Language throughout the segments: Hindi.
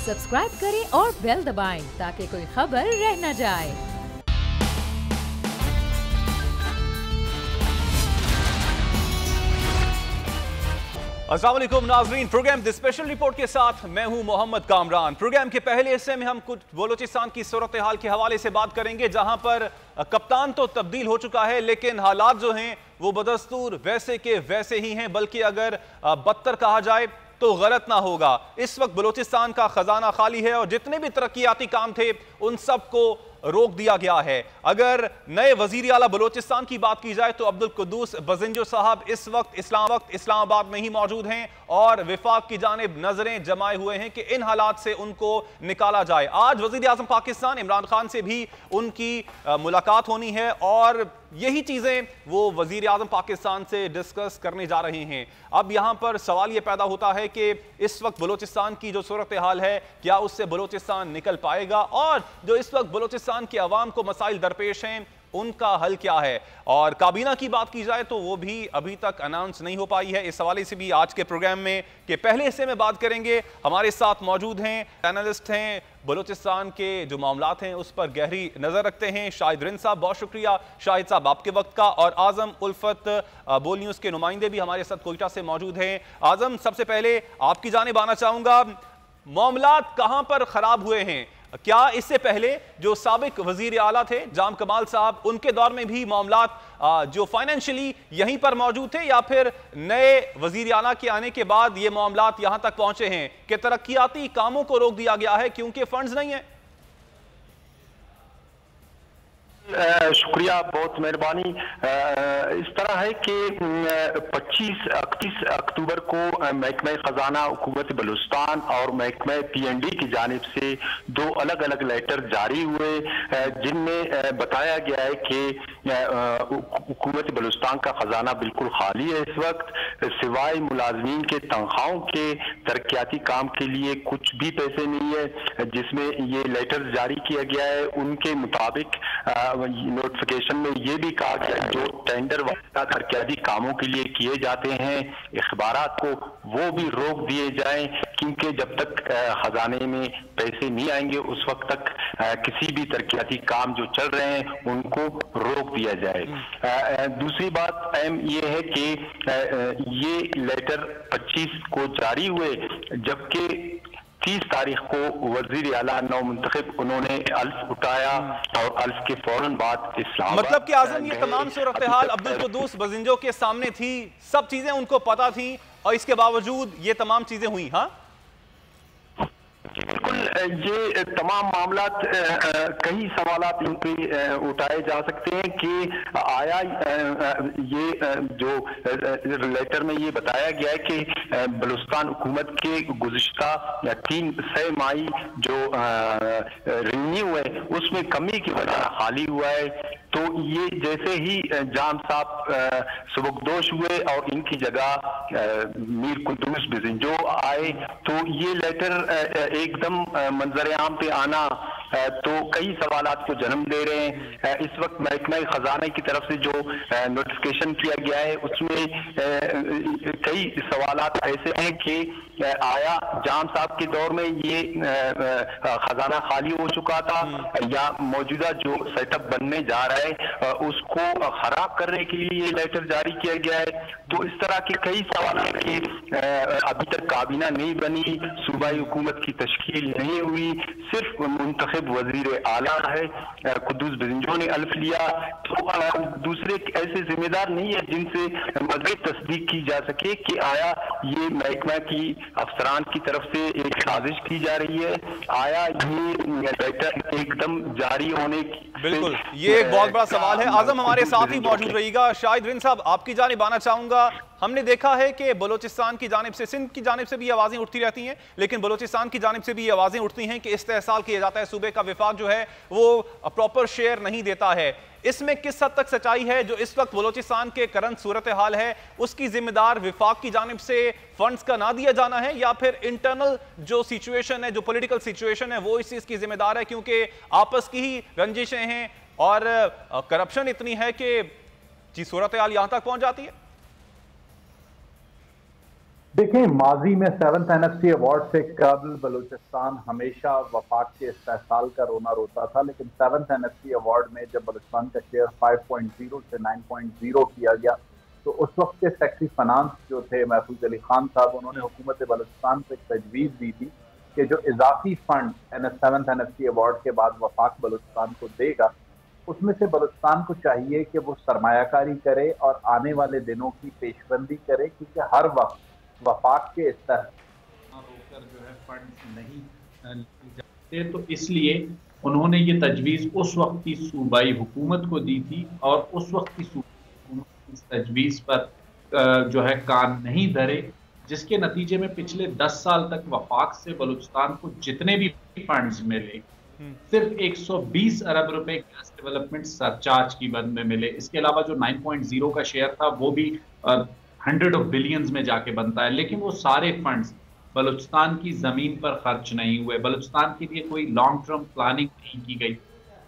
सब्सक्राइब करें और बेल दबाएं ताकि कोई खबर रह न जाए। अस्सलाम वालेकुम नाज़रीन, प्रोग्राम द स्पेशल रिपोर्ट के साथ मैं हूं मोहम्मद कामरान। प्रोग्राम के पहले हिस्से में हम कुछ बलोचिस्तान की सूरत हाल के हवाले से बात करेंगे, जहां पर कप्तान तो तब्दील हो चुका है लेकिन हालात जो हैं वो बदस्तूर वैसे के वैसे ही हैं, बल्कि अगर बदतर कहा जाए तो गलत ना होगा। इस वक्त बलोचिस्तान का खजाना खाली है और जितने भी तरक्याती काम थे उन सब को रोक दिया गया है। अगर नए वजीर आला बलोचिस्तान की बात की जाए तो अब्दुल कुद्दूस बजिंजो साहब इस वक्त इस्लामाबाद में ही मौजूद हैं और विफाक की जानिब नजरें जमाए हुए हैं कि इन हालात से उनको निकाला जाए। आज वजीर आजम पाकिस्तान इमरान खान से भी उनकी मुलाकात होनी है और यही चीजें वो वजीर आजम पाकिस्तान से डिस्कस करने जा रहे हैं। अब यहां पर सवाल यह पैदा होता है कि इस वक्त बलोचिस्तान की जो सूरत हाल है, क्या उससे बलोचिस्तान निकल पाएगा, और जो इस वक्त बलोचिस्तान की आवाम को मसाइल दरपेश हैं उनका हल क्या है। और काबीना की बात की जाए तो वो भी अभी तक अनाउंस नहीं हो पाई है। इस हवाले से भी आज के प्रोग्राम में के पहले हिस्से में बात करेंगे। हमारे साथ मौजूद हैं एनालिस्ट हैं, बलोचिस्तान के जो मामलात हैं उस पर गहरी नजर रखते हैं, शाहिद रिंद साहब। बहुत शुक्रिया शाहिद साहब आपके वक्त का। और आजम उल्फत बोल न्यूज के नुमाइंदे भी हमारे साथ कोयटा से मौजूद हैं। आजम, सबसे पहले आपकी जानिब आना चाहूंगा, मामलात कहां पर खराब हुए हैं? क्या इससे पहले जो साबिक वजीर आला थे जाम कमाल साहब, उनके दौर में भी मामलात जो फाइनेंशियली यहीं पर मौजूद थे, या फिर नए वजीर आला के आने के बाद ये मामलात यहां तक पहुंचे हैं कि तरक्याती कामों को रोक दिया गया है क्योंकि फंड्स नहीं है? शुक्रिया, बहुत मेहरबानी। इस तरह है कि 25-31 अक्टूबर को महकमा खजाना हुकूमत बलूचिस्तान और महकमा PND की जानिब से दो अलग अलग लेटर जारी हुए जिनमें बताया गया है कि हुकूमत बलूचिस्तान का खजाना बिल्कुल खाली है इस वक्त, सिवाय मुलाजमीन के तनख्वाहों के तरक्याती काम के लिए कुछ भी पैसे नहीं है। जिसमें ये लेटर जारी किया गया है उनके मुताबिक नोटिफिकेशन में ये भी कहा गया जो टेंडर वगैरह तरक्याती कामों के लिए किए जाते हैं इख्बारात को वो भी रोक दिए जाएं, क्योंकि जब तक खजाने में पैसे नहीं आएंगे उस वक्त तक किसी भी तरक्याती काम जो चल रहे हैं उनको रोक दिया जाए। दूसरी बात अहम ये है कि ये लेटर 25 को जारी हुए, जबकि 30 तारीख को वजीर आला नौ मुंतखब उन्होंने अल्फ उठाया और अल्फ के फौरन बाद इस्लामाबाद। मतलब कि आजम ये तमाम सूरत हाल अब्दुल कुद्दूस बजिंजो के सामने थी, सब चीजें उनको पता थी और इसके बावजूद ये तमाम चीजें हुई? हाँ बिल्कुल, ये तमाम मामलात कई सवालात इन पे उठाए जा सकते हैं कि आया ये जो लेटर में ये बताया गया है कि बलूचिस्तान हुकूमत के गुज़िश्ता 3 माही जो रिन्यू है उसमें कमी की वजह खाली हुआ है। तो ये जैसे ही जाम साहब सबकदोश हुए और इनकी जगह मीर कुद्दूस बजिंजो आए तो ये लेटर एकदम मंजर आम पे आना तो कई सवालात को जन्म दे रहे हैं। इस वक्त महकमा खजाना की तरफ से जो नोटिफिकेशन किया गया है उसमें कई सवालात ऐसे हैं कि आया जाम साहब के दौर में ये खजाना खाली हो चुका था या मौजूदा जो सेटअप बनने जा रहा है उसको खराब करने के लिए ये लेटर जारी किया गया है। तो इस तरह के कई सवाल हैं कि अभी तक काबीना नहीं बनी, सूबाई हुकूमत की तश्कील नहीं हुई, सिर्फ मुंतखब वजीर आला है कुद्दूस बजिंजो ने अल्फ लिया। तो दूसरे ऐसे जिम्मेदार नहीं है जिनसे मज़ीद तस्दीक की जा सके कि आया ये महकमा की अफसरान की तरफ से एक साजिश की जा रही है, आया ये लेटर एकदम जारी होने की। बिल्कुल, ये एक बहुत बड़ा सवाल है। आजम हमारे साथ ही मौजूद रहिएगा। शाहिद रिंद साहब आपकी जानिब आना चाहूंगा। हमने देखा है कि बलोचिस्तान की जानिब से, सिंध की जानिब से भी आवाजें उठती रहती हैं, लेकिन बलोचिस्तान की जानिब से भी आवाजें उठती हैं कि इस्तेहसाल किया जाता है, सूबे का विफाक जो है वो प्रॉपर शेयर नहीं देता है। इसमें किस हद तक सच्चाई है? जो इस वक्त बलोचिस्तान के करंट सूरत हाल है उसकी जिम्मेदार विफाक की जानिब से फंड्स का ना दिया जाना है, या फिर इंटरनल जो सिचुएशन है, जो पॉलिटिकल सिचुएशन है वो इस चीज की जिम्मेदार है, क्योंकि आपस की ही रंजिशें हैं और करप्शन इतनी है कि जी सूरत हाल यहां तक पहुंच जाती है? देखिए, माजी में 7th NFC अवार्ड से कबल बलूचिस्तान हमेशा वफाक के इस्तेहसाल का रोना रोता था, लेकिन 7th NFC अवार्ड में जब बलूचिस्तान का शेयर 5.0 से 9.0 किया गया, तो उस वक्त के सेक्रेटरी फाइनेंस जो थे महफूज अली खान साहब, उन्होंने हुकूमत बलूचिस्तान को एक तजवीज़ दी थी कि जो इजाफी फंड 7th NFC अवार्ड के बाद वफाक बलूचिस्तान को देगा, उसमें से बलूचिस्तान को चाहिए कि वो सरमायाकारी करे और आने वाले दिनों की पेशबंदी करे, क्योंकि हर वक्त वफाक के रोकर जो है फंड नहीं जाते। तो इसलिए उन्होंने ये तजवीज़ उस वक्त की सूबाई हुकूमत को दी थी और उस वक्त की सूबाई हुकूमत इस तजवीज़ पर जो है कान नहीं धरे, जिसके नतीजे में पिछले 10 साल तक वफाक से बलूचिस्तान को जितने भी फंड्स मिले, सिर्फ 120 अरब रुपए गैस डेवलपमेंट सरचार्ज की बंद में मिले। इसके अलावा जो 9.0 का शेयर था वो भी 100 ऑफ बिलियंस में जाके बनता है, लेकिन वो सारे फंड्स बलूचिस्तान की जमीन पर खर्च नहीं हुए, बलूचिस्तान के लिए कोई लॉन्ग टर्म प्लानिंग नहीं की गई,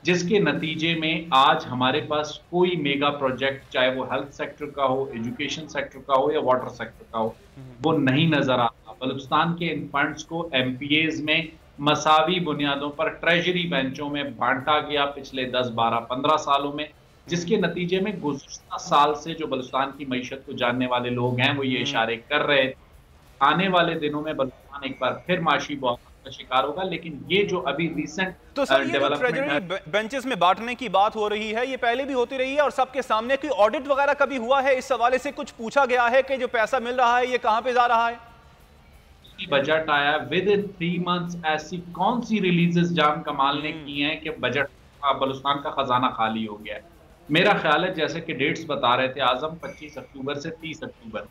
जिसके नतीजे में आज हमारे पास कोई मेगा प्रोजेक्ट, चाहे वो हेल्थ सेक्टर का हो, एजुकेशन सेक्टर का हो या वाटर सेक्टर का हो, वो नहीं नजर आता। बलूचिस्तान के इन फंड्स को एमपीएज में मसावी बुनियादों पर ट्रेजरी बेंचों में बांटा गया पिछले 10, 12, 15 सालों में, जिसके नतीजे में गुज़श्ता साल से जो बलूचिस्तान की मईशत को जानने वाले लोग हैं वो ये इशारे कर रहे थे, आने वाले दिनों में बलूचिस्तान एक बार फिर माशी बहाली का शिकार होगा। लेकिन ये जो अभी रिसेंट तो सर ये जो ट्रेजरी बेंचेस में बांटने की बात हो रही है, ये पहले भी होती रही है और सबके सामने कोई ऑडिट वगैरह कभी हुआ है? इस हवाले से कुछ पूछा गया है कि जो पैसा मिल रहा है ये कहां पे जा रहा है? बजट आया विद इन 3 मंथ्स, ऐसी कौन सी रिलीजेस जाम कमाल ने की हैं कि बजट बलूचिस्तान का खजाना खाली हो गया है? मेरा ख्याल है, जैसे कि डेट्स बता रहे थे आजम, 25 अक्टूबर से 30 अक्टूबर,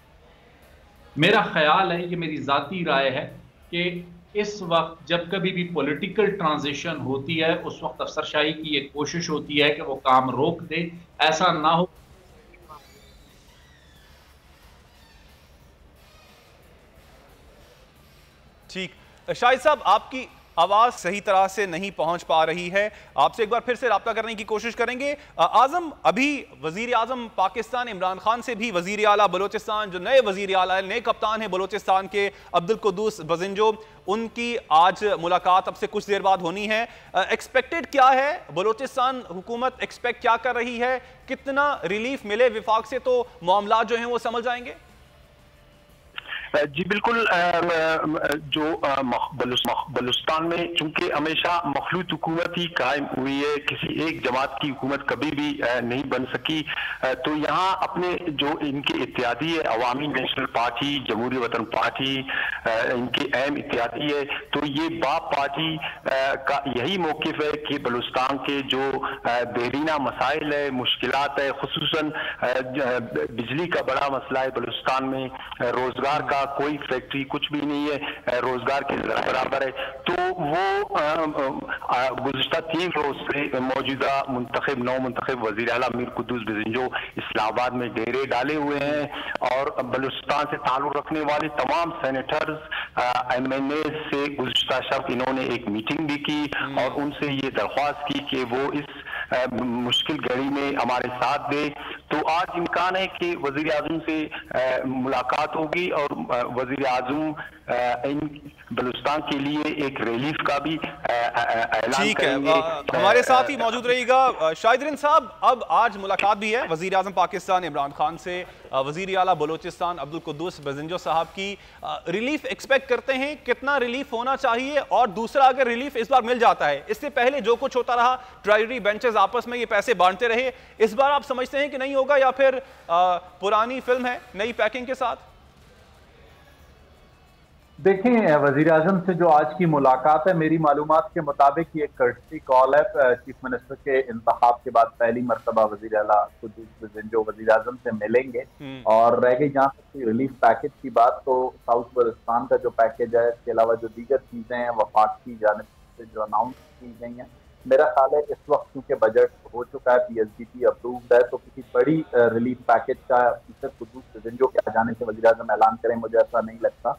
मेरा ख्याल है, ये मेरी जाती राय है, कि इस वक्त जब कभी भी पॉलिटिकल ट्रांजिशन होती है उस वक्त अफसरशाही की एक कोशिश होती है कि वो काम रोक दे, ऐसा ना हो। ठीक, शाहिद साहब आपकी आवाज सही तरह से नहीं पहुंच पा रही है, आपसे एक बार फिर से राब्ता करने की कोशिश करेंगे। आजम, अभी वजीर आजम पाकिस्तान इमरान खान से भी वजीर आला बलोचिस्तान, जो नए वजीर आला नए कप्तान हैं बलोचिस्तान के, अब्दुल कुद्दूस बजिंजो, उनकी आज मुलाकात अब से कुछ देर बाद होनी है। एक्सपेक्टेड क्या है? बलोचिस्तान हुकूमत एक्सपेक्ट क्या कर रही है? कितना रिलीफ मिले विफाक से तो मामला जो हैं वो समझ जाएंगे? जी बिल्कुल, जो बलूचिस्तान में चूंकि हमेशा मखलूत हुकूमत ही कायम हुई है, किसी एक जमात की हुकूमत कभी भी नहीं बन सकी, तो यहाँ अपने जो इनके इत्यादी है, अवामी नेशनल पार्टी, जमहूरी वतन पार्टी, इनके अहम इत्यादी है, तो ये बाप पार्टी का यही मौकिफ है कि बलूचिस्तान के जो देरीना मसाइल है, मुश्किलात है, खुसूसन बिजली का बड़ा मसला है बलूचिस्तान में, रोजगार का कोई फैक्ट्री कुछ भी नहीं है, रोजगार के बराबर है, तो वो गुज़िश्ता 3 रोज से मौजूदा नौ मुंतखब वज़ीर आला मीर कुद्दूस बजिंजो इस्लामाबाद में डेरे डाले हुए हैं और बलूचिस्तान से ताल्लुक रखने वाले तमाम सेनेटर्स, MNA से गुज़िश्ता शब इन्होंने एक मीटिंग भी की और उनसे ये दरख्वास्त की कि वो इस मुश्किल घड़ी में हमारे साथ दे। तो आज इम्कान है कि वज़ीर आज़म से मुलाकात होगी और वज़ीर आज़म इन बलूचिस्तान के लिए एक रिलीफ का भी ऐलान करेंगे। हमारे साथ ही मौजूद रहिएगा शाहिद साहब। अब आज मुलाकात भी है वज़ीर आज़म पाकिस्तान इमरान खान से वज़ीर आला बलूचिस्तान अब्दुल कुद्दूस बजिंजो साहब की। रिलीफ एक्सपेक्ट करते हैं, कितना रिलीफ होना चाहिए? और दूसरा, अगर रिलीफ इस बार मिल जाता है, इससे पहले जो कुछ होता रहा, ट्रेजरी बेंचेस आपस में ये पैसे बांटते रहे, इस बार आप समझते हैं कि नहीं होगा या फिर पुरानी फिल्म है नई पैकिंग के साथ? देखें, वजीर आजम से जो आज की मुलाकात है, मेरी मालूमात के मुताबिक ये कर्टसी कॉल है। चीफ मिनिस्टर के इंतखाब के बाद पहली मरतबा वजीर आला कुद्दूस बजिंजो वजीर आजम से मिलेंगे। और रह गई जहाँ तक रिलीफ पैकेज की बात, तो साउथ बलूचिस्तान का जो पैकेज है, इसके अलावा जो दीगर चीजें हैं वफाक की जानिब से जो अनाउंस की गई हैं, मेरा ख्याल है इस वक्त क्योंकि बजट हो चुका है, PSDP अप्रूव्ड है, तो किसी बड़ी रिलीफ पैकेज का मिस्टर कुद्दूस बजिंजो के आ जाने से वज़ीर आज़म ऐलान करें, मुझे ऐसा नहीं लगता।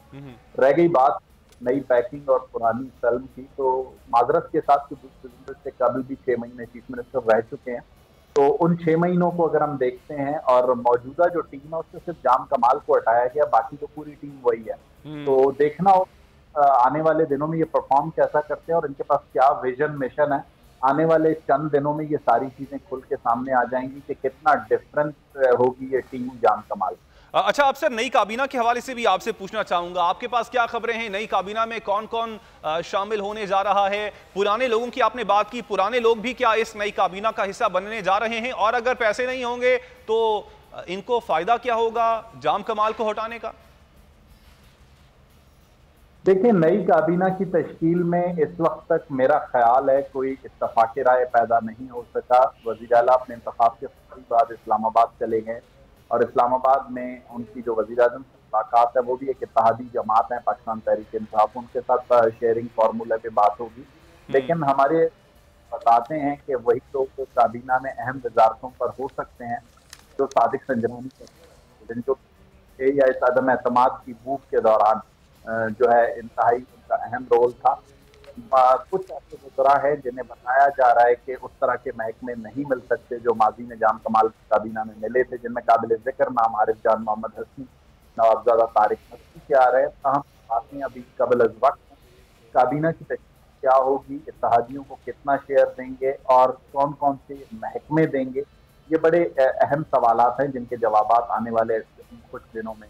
रह गई बात नई पैकिंग और पुरानी फिल्म की, तो माजरत के साथ कुद्दूस बजिंजो से कभी भी 6 महीने चीफ मिनिस्टर रह चुके हैं, तो तो उन 6 महीनों को अगर हम देखते हैं और मौजूदा जो टीम है उससे सिर्फ जाम कमाल को हटाया गया, बाकी तो पूरी टीम वही है। तो देखना हो आने वाले दिनों में ये परफॉर्म कैसा करते हैं और इनके पास क्या विजन मिशन है। आने वाले चंद दिनों में ये सारी चीजें खुल के सामने आ जाएंगी कि कितना डिफरेंस होगी ये टीम जाम कमाल। अच्छा, अब सर नई काबीना के हवाले से भी आपसे पूछना चाहूंगा, आपके पास क्या खबरें हैं? नई काबीना में कौन कौन शामिल होने जा रहा है? पुराने लोगों की आपने बात की, पुराने लोग भी क्या इस नई काबीना का हिस्सा बनने जा रहे हैं? और अगर पैसे नहीं होंगे तो इनको फायदा क्या होगा जाम कमाल को हटाने का? देखिए, नई काबीना की तश्कील में इस वक्त तक मेरा ख्याल है कोई इत्तफाक राय पैदा नहीं हो सका। वज़ीर आला अपने इंतखाब के बाद इस्लामाबाद चले गए और इस्लामाबाद में उनकी जो वज़ीर आज़म से मुलाकात है वो भी एक इत्तेहादी जमात है पाकिस्तान तहरीक इंसाफ, उनके साथ शेयरिंग फार्मूला पे बात होगी। लेकिन हमारे बताते हैं कि वही लोग काबीना में अहम वजारतों पर हो सकते हैं जो सादिक संजरानी जो या इस अदम एतमाद की भूख के दौरान जो है इंतहाई उनका अहम रोल था। कुछ ऐसे वज़रा है जिन्हें बताया जा रहा है कि उस तरह के महकमे नहीं मिल सकते जो माजी में जाम कमाल की काबीना में मिले थे, जिनमें काबिल जिक्र नाम आरिफ जान मोहम्मद हसन, नवाबजादा तारिक नकवी के आ रहे हैं। तहम बातें अभी कबल अज़ वक्त काबीना की तशकील क्या होगी, इत्तेहादियों को कितना शेयर देंगे और कौन कौन से महकमे देंगे, ये बड़े अहम सवालात हैं जिनके जवाब आने वाले कुछ दिनों में।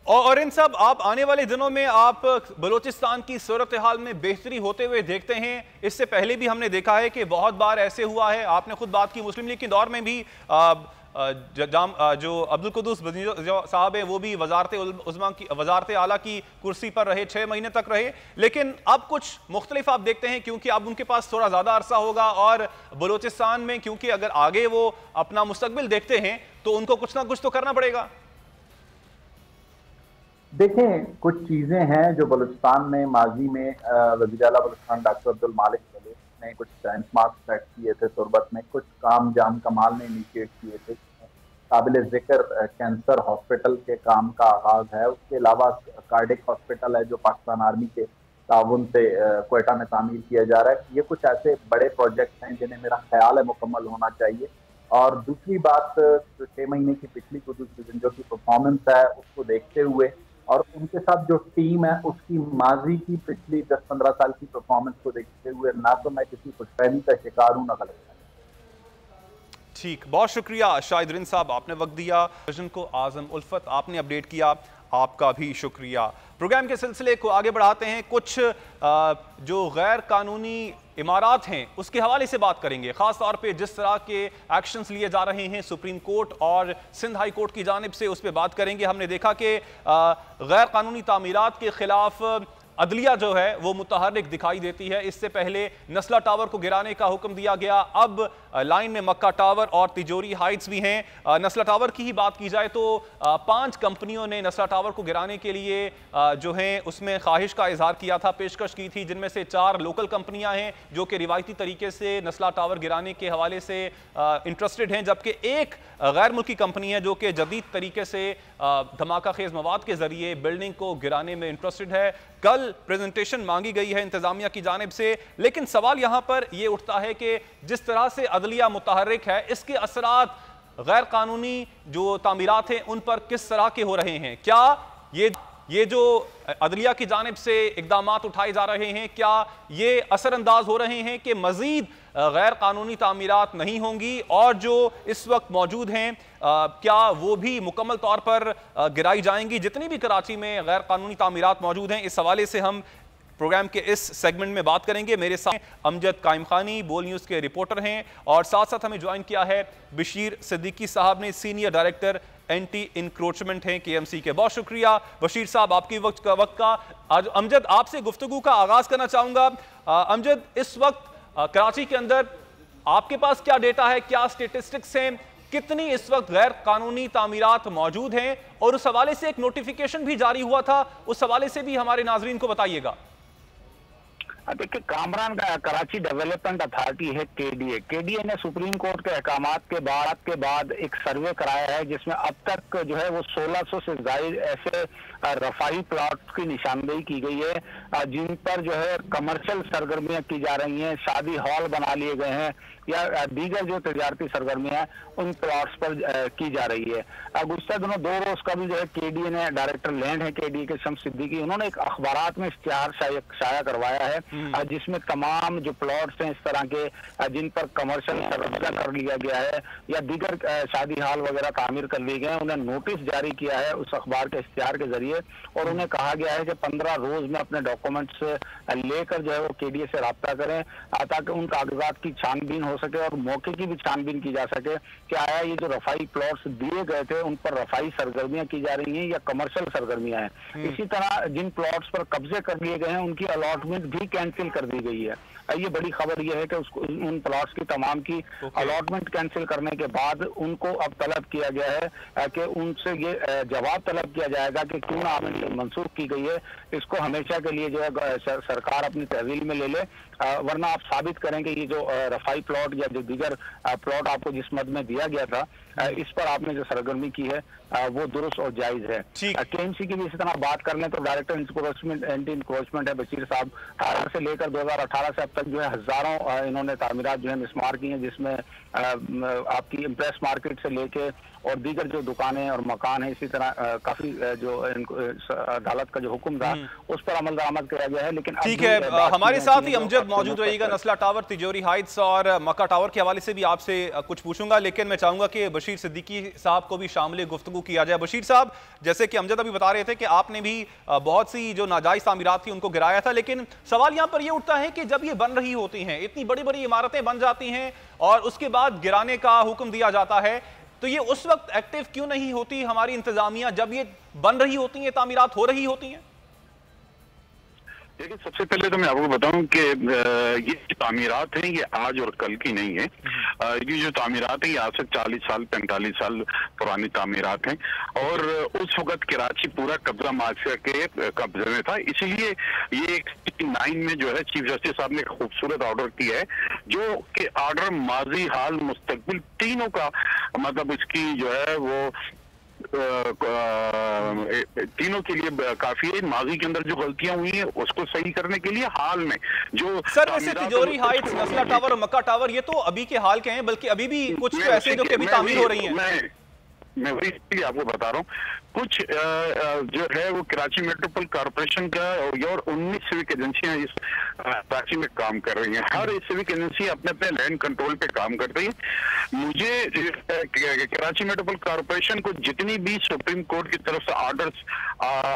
और इन सब आप आने वाले दिनों में आप बलूचिस्तान की सूरत हाल में बेहतरी होते हुए देखते हैं? इससे पहले भी हमने देखा है कि बहुत बार ऐसे हुआ है, आपने खुद बात की मुस्लिम लीग के दौर में भी जो अब्दुल कुद्दूस साहब हैं वो भी वजारत आला की कुर्सी पर रहे, 6 महीने तक रहे। लेकिन अब कुछ मुख्तलिफ आप देखते हैं क्योंकि अब उनके पास थोड़ा ज़्यादा अरसा होगा और बलूचिस्तान में क्योंकि अगर आगे वो अपना मुस्तकबिल देखते हैं तो उनको कुछ ना कुछ तो करना पड़ेगा। देखें, कुछ चीज़ें हैं जो बलूचिस्तान में माजी में वज़ीर आला बलूचिस्तान डॉक्टर अब्दुल मालिक ने कुछ बेंचमार्क सेट किए थे तुरबत में, कुछ काम जाम कमाल ने इनिशिएट किए थे। काबिल जिक्र कैंसर हॉस्पिटल के काम का आगाज़ है। उसके अलावा कार्डिक हॉस्पिटल है जो पाकिस्तान आर्मी के ताउन से क्वेटा में तामीर किया जा रहा है। ये कुछ ऐसे बड़े प्रोजेक्ट हैं जिन्हें मेरा ख्याल है मुकम्मल होना चाहिए। और दूसरी बात, जो 6 महीने की पिछली कुद्दूस बिज़ंजो की परफॉर्मेंस है उसको देखते हुए और उनके साथ जो टीम है उसकी माजी की पिछली 10-15 साल की परफॉर्मेंस को देखते हुए ना तो मैं किसी खुशफहमी का शिकार हूं ना गलत। ठीक, बहुत शुक्रिया शाहिद रिन साहब, आपने वक्त दिया। विजन को आजम उल्फत आपने अपडेट किया, आपका भी शुक्रिया। प्रोग्राम के सिलसिले को आगे बढ़ाते हैं। कुछ जो गैर कानूनी इमारात हैं उसके हवाले से बात करेंगे, खास तौर पे जिस तरह के एक्शंस लिए जा रहे हैं सुप्रीम कोर्ट और सिंध हाई कोर्ट की जानिब से, उस पर बात करेंगे। हमने देखा कि गैर कानूनी तामीरात के खिलाफ अदलिया जो है वो मुतहर्रिक दिखाई देती है। इससे पहले नस्ला टावर को गिराने का हुक्म दिया गया, अब लाइन में मक्का टावर और तिजोरी हाइट्स भी हैं। नस्ला टावर की ही बात की जाए तो 5 कंपनियों ने नस्ला टावर को गिराने के लिए जो है उसमें ख्वाहिश का इजहार किया था, पेशकश की थी, जिनमें से 4 लोकल कंपनियां हैं जो कि रिवायती तरीके से नस्ला टावर गिराने के हवाले से इंटरेस्टेड हैं, जबकि एक गैर मुल्की कंपनी है जो कि जदीद तरीके से धमाका खेज मवाद के जरिए बिल्डिंग को गिराने में इंटरेस्टेड है। कल प्रेजेंटेशन मांगी गई है इंतजामिया की जानिब से, लेकिन सवाल यहां पर यह उठता है कि जिस तरह से अदलिया मुतहर्रिक है, इसके असरात गैर कानूनी जो तामीरात हैं उन पर किस तरह के हो रहे हैं? क्या ये जो अदलिया की जानिब से इकदामात उठाए जा रहे हैं, क्या ये असरअंदाज हो रहे हैं कि मजीद गैर कानूनी तामीरात नहीं होंगी और जो इस वक्त मौजूद हैं क्या वो भी मुकम्मल तौर पर गिराई जाएंगी? जितनी भी कराची में गैर कानूनी तामीरात मौजूद हैं, इस हवाले से हम प्रोग्राम के इस सेगमेंट में बात करेंगे। मेरे साथ अमजद कायम खानी बोल न्यूज़ के रिपोर्टर हैं और साथ साथ हमें ज्वाइन किया है बशीर सिद्दीकी साहब ने, सीनियर डायरेक्टर एंटी इंक्रोचमेंट हैं KMC के। बहुत शुक्रिया बशीर साहब आपकी वक्त का। आज अमजद आपसे गुफ्तगू का आगाज करना चाहूंगा। अमजद, इस वक्त कराची के अंदर आपके पास क्या डेटा है, क्या स्टेटिस्टिक्स हैं, कितनी इस वक्त गैर कानूनी तामीरात मौजूद हैं, और उस हवाले से एक नोटिफिकेशन भी जारी हुआ था, उस हवाले से भी हमारे नाजरीन को बताइएगा। देखिए, कामरान कराची डेवलपमेंट अथॉरिटी है केडीए ने सुप्रीम कोर्ट के अहकामात के बाद एक सर्वे कराया है जिसमें अब तक जो है वो 1600 से ज्यादा ऐसे रफाई प्लॉट्स की निशानदेही की गई है जिन पर जो है कमर्शियल सरगर्मियां की जा रही हैं, शादी हॉल बना लिए गए हैं या दीगर जो तजारती सरगर्मियां उन प्लॉट्स पर की जा रही है। गुज़श्ता दिनों 2 रोज कबल जो है केडीए ने, डायरेक्टर लैंड है केडीए के शम्स सिद्दीकी, उन्होंने एक अखबारात में इश्तिहार शाया करवाया है जिसमें तमाम जो प्लॉट्स हैं इस तरह के जिन पर कमर्शियल सरगर्मियां कर लिया गया है या दीगर शादी हॉल वगैरह तामीर कर लिए गए हैं, उन्हें नोटिस जारी किया है उस अखबार के इश्तिहार के जरिए और उन्हें कहा गया है कि 15 रोज में अपने डॉक्यूमेंट्स लेकर जो है वो केडीए से राब्ता करें ताकि उन कागजात की छानबीन हो सके और मौके की भी छानबीन की जा सके कि आया ये जो रफाई प्लॉट्स दिए गए थे उन पर रफाई सरगर्मियां की जा रही हैं या कमर्शियल सरगर्मियां हैं। इसी तरह जिन प्लॉट्स पर कब्जे कर लिए गए हैं उनकी अलॉटमेंट भी कैंसिल कर दी गई है। ये बड़ी खबर यह है कि उसको उन प्लॉट्स की तमाम की अलॉटमेंट कैंसिल करने के बाद उनको अब तलब किया गया है कि उनसे ये जवाब तलब किया जाएगा कि क्यों ना मंसूख की गई है, इसको हमेशा के लिए जो है सरकार अपनी तहवील में ले ले, वरना आप साबित करें कि ये जो रफाई प्लॉट या जो दीगर प्लॉट आपको जिस मद में दिया गया था इस पर आपने जो सरगर्मी की है वो दुरुस्त और जायज है। केएमसी की भी इसी तरह बात कर लें तो डायरेक्टर एंटी इंक्रोचमेंट है बशीर साहब, 18 से लेकर 2018 से अब तक जो है हजारों इन्होंने तामीरात जो है मिसमार की हैं, जिसमें आपकी इम्प्रेस मार्केट से लेके और दीगर जो दुकानें और मकान है इसी तरह काफी जो अदालत का जो हुक्म था उस पर अमल दरामद किया गया है। लेकिन ठीक है, हमारे साथ ही अमजद मौजूद रहिएगा। नस्ला टावर, तिजोरी हाइट्स और मक्का टावर के हवाले से भी आपसे कुछ पूछूंगा, लेकिन मैं चाहूंगा कि बशीर सिद्दीकी साहब को भी शामिल गुफ्तगू किया जाए। बशीर साहब, जैसे कि अमजद अभी बता रहे थे कि आपने भी बहुत सी जो नाजायज तामीरात थी उनको गिराया था, लेकिन सवाल यहाँ पर यह उठता है कि जब ये बन रही होती हैं, इतनी बड़ी बड़ी इमारतें बन जाती हैं और उसके बाद गिराने का हुक्म दिया जाता है, तो ये उस वक्त एक्टिव क्यों नहीं होती हमारी इंतजामिया जब ये बन रही होती है, तामीरात हो रही होती हैं? देखिए, सबसे पहले तो मैं आपको बताऊं कि ये तामीरात हैं ये आज और कल की नहीं है। ये जो तामीरात है ये आज से 40 साल 45 साल पुरानी तामीरात हैं और उस वक्त कराची पूरा कब्जा माफिया के कब्जे में था, इसीलिए ये 19 में जो है चीफ जस्टिस साहब ने खूबसूरत ऑर्डर किया है जो कि ऑर्डर माजी हाल मुस्तकबिल तीनों का मतलब इसकी जो है वो तीनों के लिए काफी है। माजी के अंदर जो गलतियां हुई हैं उसको सही करने के लिए हाल में जो सर, वैसे तिजोरी हाइट्स, नस्ला टावर और मक्का टावर ये तो अभी के हाल के हैं, बल्कि अभी भी कुछ तो ऐसे जो कि अभी तामीर हो रही हैं। मैं वही आपको बता रहा हूँ, कुछ जो है वो कराची मेट्रोपॉल कॉर्पोरेशन का और 19 सिविक एजेंसियां इस कराची में काम कर रही हैं। हर सिविक एजेंसी अपने अपने लैंड कंट्रोल पे काम कर रही है। मुझे कराची मेट्रोपॉल कॉर्पोरेशन को जितनी भी सुप्रीम कोर्ट की तरफ से ऑर्डर्स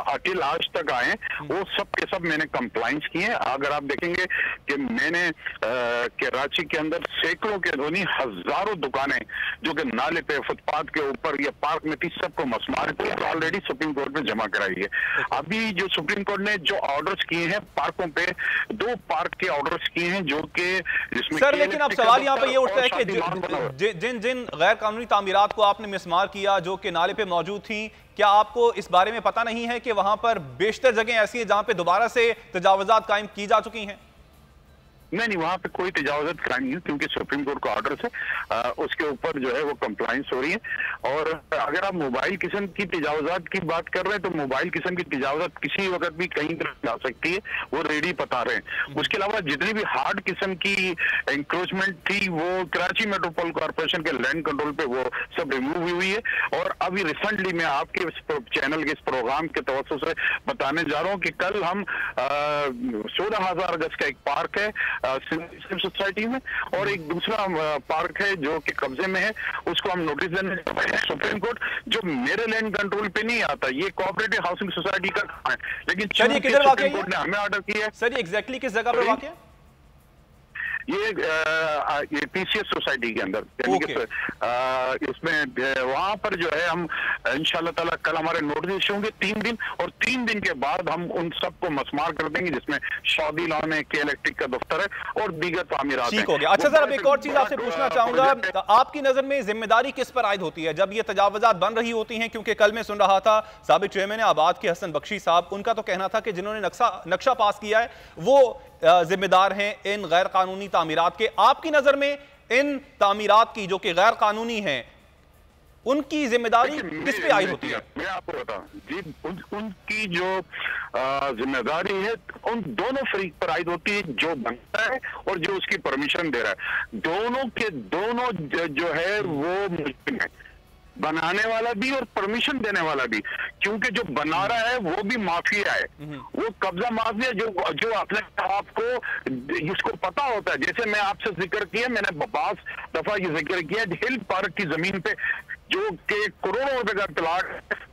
अटिल आज तक आए वो सब के सब मैंने कंप्लाइंस किए हैं। अगर आप देखेंगे कि मैंने कराची के अंदर सैकड़ों के धोनी हजारों दुकानें जो कि नाले पे फुटपाथ के ऊपर या पार्क में थी सबको मसमार किया ऑलरेडी सुप्रीम कोर्ट में जमा कराई है। अभी जो सुप्रीम कोर्ट ने जो ऑर्डर्स किए हैं पार्कों पे 2 पार्क के ऑर्डर्स किए हैं जो कि जिसमें सर, लेकिन अब सवाल यहाँ पे ये उठता है कि जिन गैर कानूनी तामीरात को आपने मिसमार किया जो कि नाले पे मौजूद थी, क्या आपको इस बारे में पता नहीं है कि वहां पर बेशतर जगह ऐसी है जहां पे दोबारा से तजावुजात कायम की जा चुकी हैं? नहीं, वहां पे कोई तजावुज़ात क्राइम नहीं है क्योंकि सुप्रीम कोर्ट का ऑर्डर है उसके ऊपर जो है वो कंप्लाइंस हो रही है। और अगर आप मोबाइल किस्म की तजावुज़ात की बात कर रहे हैं तो मोबाइल किस्म की तजावुज़ात किसी वक्त भी कहीं तरफ जा सकती है, वो रेडी बता रहे हैं। उसके अलावा जितनी भी हार्ड किस्म की इंक्रोचमेंट थी वो कराची मेट्रोपॉल कॉर्पोरेशन के लैंड कंट्रोल पे वो सब रिमूव हुई है। और अभी रिसेंटली मैं आपके चैनल के इस प्रोग्राम के तवज्जो से बताने जा रहा हूँ कि कल हम 16,000 गज का एक पार्क है सोसाइटी में और एक दूसरा पार्क है जो कि कब्जे में है, उसको हम नोटिस देने जा रहे हैं सुप्रीम कोर्ट, जो मेरे लैंड कंट्रोल पे नहीं आता। ये कोऑपरेटिव हाउसिंग सोसाइटी का है, लेकिन सर ये किधर वाक़या है? कोर्ट ने हमें ऑर्डर किया है। सर ये एग्जैक्टली किस जगह पे वाक़या है? ये PCS सोसाइटी के अंदर, यानी कि इसमें वहां पर जो है हम इंशाल्लाह ताला कल हमारे नोटिस होंगे 3 दिन, और 3 दिन के बाद हम उन सबको मसमार कर देंगे, जिसमें सऊदी लॉ में के इलेक्ट्रिक का दफ्तर है और दीगर तामीरात। ठीक हो गया। अच्छा सर, अब एक और चीज आपसे पूछना चाहूंगा, आपकी नजर में जिम्मेदारी किस पर आयद होती है जब ये तजावुजात बन रही होती हैं? क्योंकि कल मैं सुन रहा था साबिक चेयरमैन आबाद के हसन बख्शी साहब, उनका तो कहना था कि जिन्होंने नक्शा पास किया है वो जिम्मेदार हैं इन गैर कानूनी तामीरात के। आपकी नजर में इन तामीरात की जो कि गैर कानूनी हैं, उनकी जिम्मेदारी किस पे आयद होती है? मैं आपको बताऊं जी, उनकी जो जिम्मेदारी है उन दोनों फरीक पर आयद होती है, जो बनता है और जो उसकी परमिशन दे रहा है। दोनों के दोनों जो है वो मुल्ज़िम है, बनाने वाला भी और परमिशन देने वाला भी, क्योंकि जो बना रहा है वो भी माफिया है, वो कब्जा माफिया जो अपने आप को जिसको पता होता है। जैसे मैं आपसे जिक्र किया, मैंने 5 दफा ये जिक्र किया, हिल पार्क की जमीन पे जो के करोड़ों रुपए का प्लाट,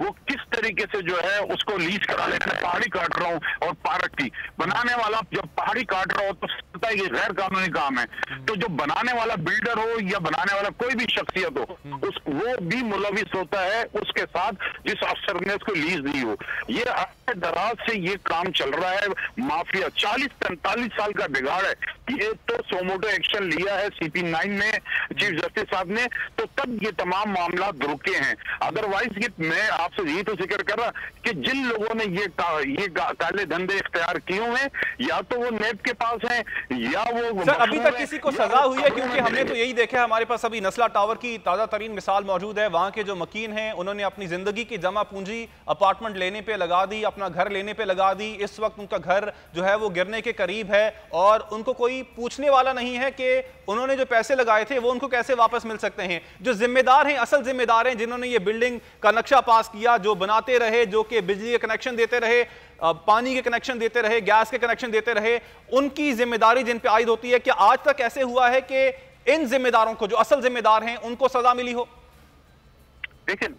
वो किस तरीके से जो है उसको लीज करा लेते हैं। पहाड़ी काट रहा हूँ और पार्क की बनाने वाला जब पहाड़ी काट रहा हो तो पता है ये गैर कानूनी काम है, तो जो बनाने वाला बिल्डर हो या बनाने वाला कोई भी शख्सियत हो, वो भी मुलविस होता है उसके साथ जिस अफसर ने उसको लीज दी हो। ये दराज से ये काम चल रहा है, माफिया 40-45 साल का बिगाड़ है। ये तो सोमोटो एक्शन लिया है CP9 में चीफ जस्टिस साहब ने, तो तब ये तमाम मामला रुके हैं। अदरवाइज मैं आपसे यही तो जिक्र कर रहा कि जिन लोगों ने ये काले धंधे इख्तियार किए हैं, या तो वो नेब के पास हैं या वो सर अभी तक किसी को सजा हुई है? क्योंकि हमने तो यही देखा है, हमारे पास अभी नस्ला टावर की ताजा तरीन मिसाल मौजूद है। वहां के जो मकीन हैं उन्होंने अपनी जिंदगी की जमा पूंजी अपार्टमेंट लेने पे लगा दी, अपना घर लेने पे लगा दी। इस वक्त उनका घर जो है वो गिरने के करीब है और उनको कोई पूछने वाला नहीं है कि उन्होंने जो पैसे लगाए थे वो उनको कैसे वापस मिल सकते हैं। जो जिम्मेदार हैं, असल जिम्मेदार हैं, जिन्होंने ये बिल्डिंग का नक्शा पास किया, जो बनाते रहे, जो कि बिजली के कनेक्शन देते रहे, पानी के कनेक्शन देते रहे, गैस के कनेक्शन देते रहे, उनकी जिम्मेदारी जिन पे आयद होती है। क्या आज तक ऐसे हुआ है कि इन जिम्मेदारों को, जो असल जिम्मेदार हैं, उनको सजा मिली हो? देखिए,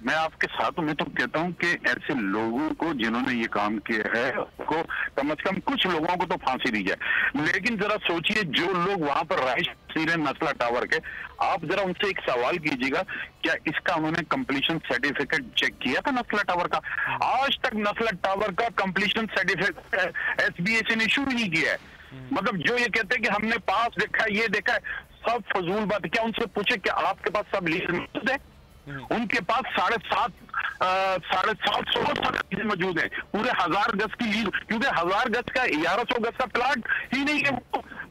मैं आपके साथ मैं तो कहता हूं कि ऐसे लोगों को जिन्होंने ये काम किया है को कम से कम कुछ लोगों को तो फांसी दी जाए। लेकिन जरा सोचिए, जो लोग वहां पर रहायश नस्ला टावर के, आप जरा उनसे एक सवाल कीजिएगा, क्या इसका उन्होंने कंप्लीशन सर्टिफिकेट चेक किया था नस्ला टावर का? आज तक नस्ला टावर का कंप्लीशन सर्टिफिकेट SBA ने इशू ही नहीं किया है। मतलब जो ये कहते हैं कि हमने पास देखा है, ये देखा है, सब फजूल बात। क्या उनसे पूछे कि आपके पास सब लीज मौजूद है? उनके पास 750 मौजूद है, पूरे 1000 गज की लीज, क्योंकि 1000 गज का 1100 गज का प्लाट ही नहीं है,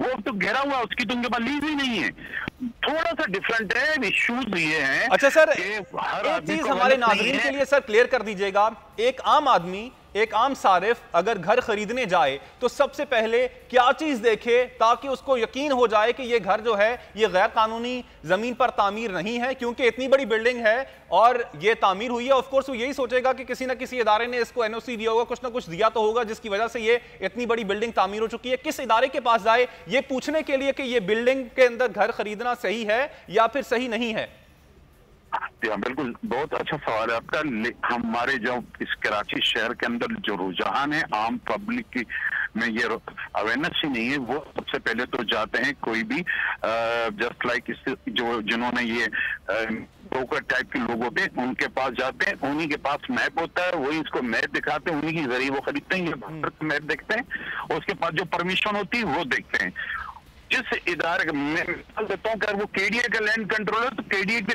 वो तो घेरा हुआ, उसकी तो उनके पास लीज ही नहीं है। थोड़ा सा डिफरेंट है, इश्यूज ये हैं। अच्छा सर, एक चीज हमारे नाज़रीन के लिए सर क्लियर कर दीजिएगा, एक आम आदमी, एक आम सारिफ अगर घर खरीदने जाए तो सबसे पहले क्या चीज देखे ताकि उसको यकीन हो जाए कि ये घर जो है ये गैर कानूनी जमीन पर तामीर नहीं है? क्योंकि इतनी बड़ी बिल्डिंग है और ये तामीर हुई है, ऑफ कोर्स वो यही सोचेगा कि किसी ना किसी इदारे ने इसको NOC दिया होगा, कुछ ना कुछ दिया तो होगा जिसकी वजह से ये इतनी बड़ी बिल्डिंग तामीर हो चुकी है। किस इदारे के पास जाए ये पूछने के लिए कि ये बिल्डिंग के अंदर घर खरीदना सही है या फिर सही नहीं है? बिल्कुल, बहुत अच्छा सवाल है आपका। हमारे जो इस कराची शहर के अंदर जो रुझान है आम पब्लिक की में ये अवेयरनेस ही नहीं है। वो सबसे पहले तो जाते हैं कोई भी जस्ट लाइक जो जिन्होंने ये ब्रोकर टाइप के लोग होते हैं उनके पास जाते हैं, उन्हीं के पास मैप होता है, वही इसको मैप दिखाते हैं, उन्हीं के जरिए वो खरीदते हैं, ये मैप देखते हैं और उसके पास जो परमिशन होती है वो देखते हैं। जिस इदारे मैं देता हूँ अगर वो KDA का लैंड कंट्रोल है तो KDA के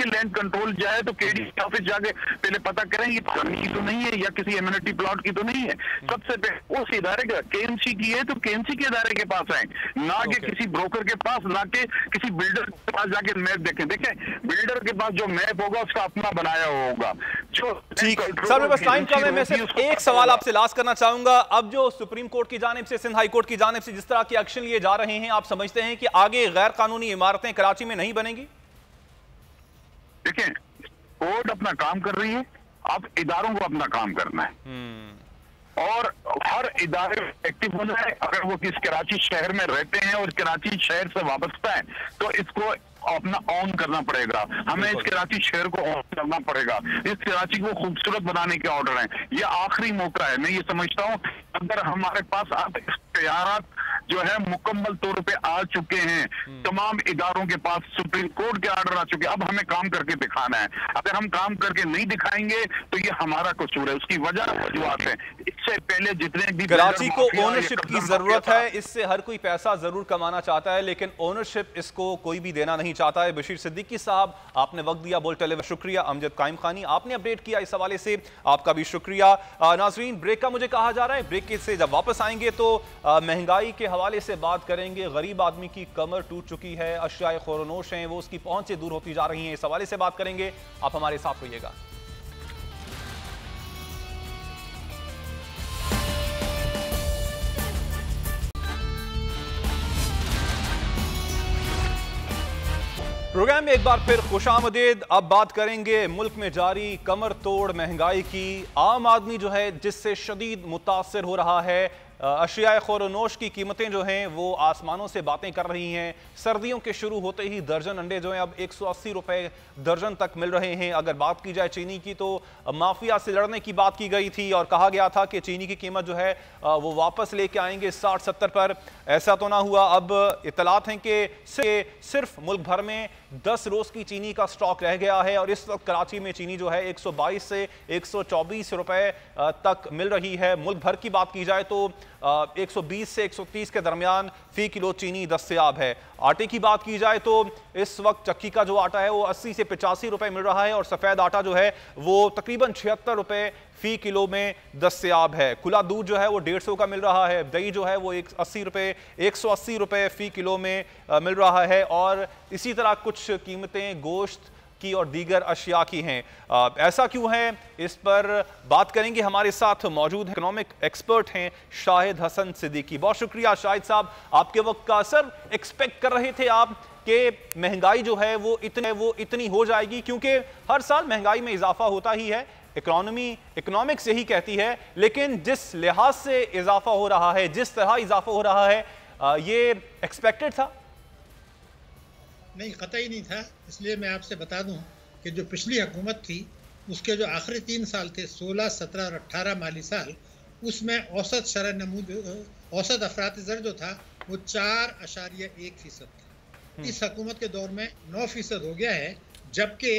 लैंड कंट्रोल जाए तो KDA ऑफिस जाके पहले पता करें ये पानी की तो नहीं है या किसी एम्यूनिटी प्लॉट की तो नहीं है। सबसे पहले उस इदारे का KMC की है तो KMC के इदारे के पास आए, ना कि किसी ब्रोकर के पास, ना कि किसी बिल्डर के पास जाके मैप देखें। बिल्डर के पास जो मैप होगा उसका अपना बनाया होगा। जो ठीक सर, बस टाइम कम है, मैं सिर्फ एक सवाल आपसे लास्ट करना चाहूंगा। अब जो सुप्रीम कोर्ट की जानिब से, सिंध हाई कोर्ट की जानिब से जिस तरह की एक्शन लिए जा रहे हैं, आप समझते हैं कि आगे गैर कानूनी इमारतें कराची में नहीं बनेंगी? देखिए, कोर्ट अपना काम कर रही है, अब इदारों को अपना काम करना है और हर इदारे एक्टिव होना है। अगर वो किस कराची शहर में रहते हैं और कराची शहर से वाबस्ता है तो इसको अपना ऑन करना पड़ेगा। हमें इस कराची शहर को ऑन करना पड़ेगा, इस कराची को खूबसूरत बनाने के ऑर्डर हैं। ये आखिरी मौका है। मैं ये समझता हूँ अगर हमारे पास आप इख्तियारात जो है मुकम्मल तौर पे आ चुके हैं, तमाम इदारों के पास सुप्रीम कोर्ट के ऑर्डर आ चुके हैं। अब हमें काम करके दिखाना है। अगर हम काम करके नहीं दिखाएंगे तो ये हमारा कसूर है। उसकी वजह वजूहत है। इससे पहले जितने भी कराची को ओनरशिप की जरूरत है, इससे हर कोई पैसा जरूर कमाना चाहता है, लेकिन ओनरशिप इसको कोई भी देना नहीं चाहता है। बशीर सिद्दीकी साहब, आपने वक्त दिया, बोल टेलीविजन शुक्रिया। अमजद कायम खानी, आपने अपडेट किया इस हवाले से, आपका भी शुक्रिया। नाजरीन, ब्रेक का मुझे कहा जा रहा है, ब्रेक से जब वापस आएंगे तो महंगाई के हवाले से बात करेंगे। गरीब आदमी की कमर टूट चुकी है, अशियाए ख़ौर-ओ-नोश हैं, वो उसकी पहुंच से दूर होती जा रही हैं, इस हवाले से बात करेंगे। आप हमारे साथ रहिएगा। प्रोग्राम में एक बार फिर खुशामदीद। अब बात करेंगे मुल्क में जारी कमर तोड़ महंगाई की। आम आदमी जो है जिससे शदीद मुतासर हो रहा है। अशियाए ख़ौर-ओ-नोश की कीमतें जो हैं वो आसमानों से बातें कर रही हैं। सर्दियों के शुरू होते ही दर्जन अंडे जो हैं अब 180 रुपए दर्जन तक मिल रहे हैं। अगर बात की जाए चीनी की तो माफिया से लड़ने की बात की गई थी और कहा गया था कि चीनी की कीमत जो है वो वापस लेके आएंगे 60-70 पर। ऐसा तो ना हुआ। अब इतलात हैं कि सिर्फ मुल्क भर में 10 रोज़ की चीनी का स्टॉक रह गया है और इस वक्त कराची में चीनी जो है 122 से 124 रुपए तक मिल रही है। मुल्क भर की बात की जाए तो 120 से 130 के दरमियान फी किलो चीनी दस्तयाब है। आटे की बात की जाए तो इस वक्त चक्की का जो आटा है वो 80 से 85 रुपए मिल रहा है और सफ़ेद आटा जो है वो तकरीबन 76 रुपए फी किलो में दस्तयाब है। खुला दूध जो है वो 150 का मिल रहा है। दही जो है वो 180 रुपए फी किलो में मिल रहा है और इसी तरह कुछ कीमतें गोश्त की और दीगर अशिया की हैं। ऐसा क्यों है, इस पर बात करेंगे। हमारे साथ मौजूद इकोनॉमिक एक्सपर्ट हैं शाहिद हसन सिद्दीकी। बहुत शुक्रिया शाहिद साहब, आपके वक्त का असर। एक्सपेक्ट कर रहे थे आप कि महंगाई जो है वो इतनी हो जाएगी? क्योंकि हर साल महंगाई में इजाफा होता ही है, इकोनॉमिक्स यही कहती है, लेकिन जिस लिहाज से इजाफा हो रहा है, जिस तरह इजाफा हो रहा है, ये एक्सपेक्टेड था? नहीं, कतई नहीं था। इसलिए मैं आपसे बता दूं कि जो पिछली हुकूमत थी उसके जो आखिरी 3 साल थे, 16, 17 और 18 माली साल, उसमें औसत शरह नमूद, औसत अफराती ज़र जो था वो 4.1% था। इस हुकूमत के दौर में 9% हो गया है, जबकि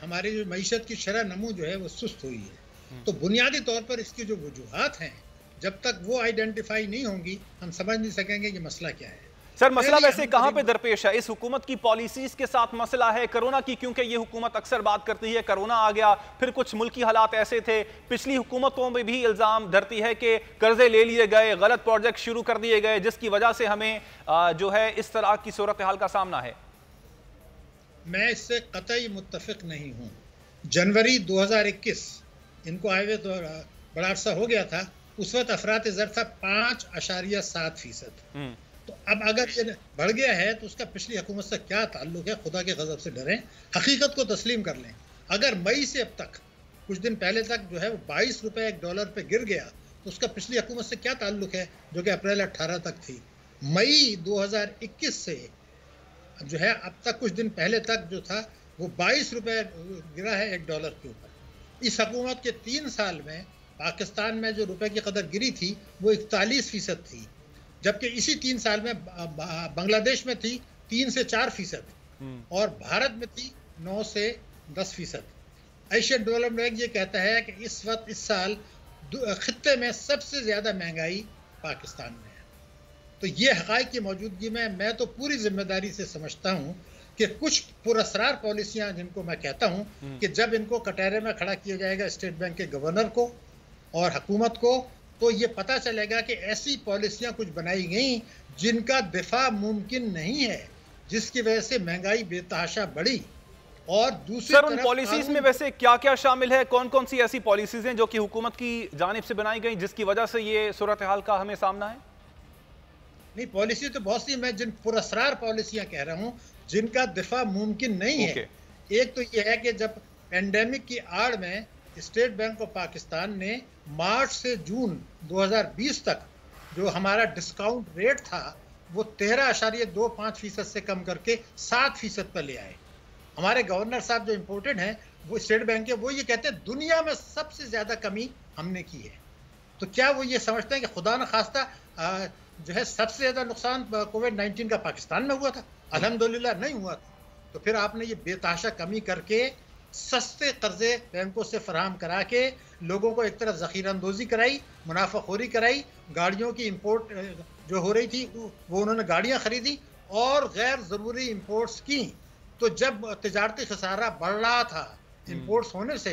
हमारी जो मईशत की शरह नमू जो है वो सुस्त हुई है। तो बुनियादी तौर पर इसकी जो वजूहात हैं, जब तक वो आइडेंटिफाई नहीं होंगी हम समझ नहीं सकेंगे कि मसला क्या है। सर, मसला वैसे कहां पे दरपेश है? इस हुकूमत की पॉलिसीज के साथ मसला है, कोरोना की? क्योंकि ये हुकूमत अक्सर बात करती है कोरोना आ गया, फिर कुछ मुल्की हालात ऐसे थे। पिछली हुकूमतों में भी इल्जाम धरती है कि कर्जे ले लिए गए, गलत प्रोजेक्ट शुरू कर दिए गए, जिसकी वजह से हमें जो है इस तरह की सूरत हाल का सामना है। मैं इससे कतई मुत्तफिक नहीं हूँ। जनवरी 2021 इनको आए हुए तो बड़ा अरसा हो गया था, उस वक्त अफरात ज़र था 5.7%। तो अब अगर ये बढ़ गया है तो उसका पिछली हुकूमत से क्या ताल्लुक है? खुदा के गज़ब से डरें, हकीकत को तस्लीम कर लें। अगर मई से अब तक, कुछ दिन पहले तक जो है वो 22 रुपये एक डॉलर पे गिर गया तो उसका पिछली हुकूमत से क्या ताल्लुक है, जो कि अप्रैल 18 तक थी। मई 2021 से जो है अब तक, कुछ दिन पहले तक जो था वो 22 रुपये गिरा है एक डॉलर के ऊपर। इस हुकूमत के 3 साल में पाकिस्तान में जो रुपए की कदर गिरी थी वो 41% थी, जबकि इसी 3 साल में बांग्लादेश में थी 3 से 4% और भारत में थी 9 से 10%। एशियन डेवलपमेंट बैंक ये कहता है कि इस वक्त, इस साल खित्ते में सबसे ज़्यादा महंगाई पाकिस्तान में है। तो ये हक़ाइक़ की मौजूदगी में मैं तो पूरी जिम्मेदारी से समझता हूँ कि कुछ पुरअसरार पॉलिसियाँ, जिनको मैं कहता हूँ कि जब इनको कटहरे में खड़ा किया जाएगा स्टेट बैंक के गवर्नर को और हुकूमत को, तो ये पता चलेगा कि ऐसी पॉलिसियाँ कुछ बनाई गई जिनका दिफा मुमकिन नहीं है, जिसकी वजह से महंगाई बेतहाशा बढ़ी। और दूसरी सर, उन पॉलिसीज में वैसे क्या क्या शामिल है? कौन कौन सी ऐसी पॉलिसीज हैं जो कि हुकूमत की जानिब से बनाई गई जिसकी वजह से ये सूरत हाल का हमें सामना है? नहीं, पॉलिसी तो बहुत सी, मैं जिन पुरअसरार पॉलिसियां कह रहा हूँ जिनका दिफा मुमकिन नहीं है। एक तो ये है कि जब पेंडेमिक की आड़ में स्टेट बैंक ऑफ पाकिस्तान ने मार्च से जून 2020 तक जो हमारा डिस्काउंट रेट था वो 13.25% से कम करके 7% पर ले आए। हमारे गवर्नर साहब जो इम्पोर्टेड हैं वो स्टेट बैंक के, वो ये कहते हैं दुनिया में सबसे ज़्यादा कमी हमने की है। तो क्या वो ये समझते हैं कि खुदा न खास्ता जो है सबसे ज्यादा नुकसान कोविड-19 का पाकिस्तान में हुआ था, अल्हम्दुलिल्लाह नहीं हुआ था। तो फिर आपने ये बेतहाशा कमी करके सस्ते कर्जे बैंकों से फराहम करा के लोगों को एक तरफ ज़ख़ीरा अंदोज़ी कराई, मुनाफाखोरी कराई, गाड़ियों की इंपोर्ट जो हो रही थी वो उन्होंने गाड़ियाँ खरीदी और गैर ज़रूरी इंपोर्ट्स की। तो जब तिजारती खसारा बढ़ रहा था इंपोर्ट्स होने से,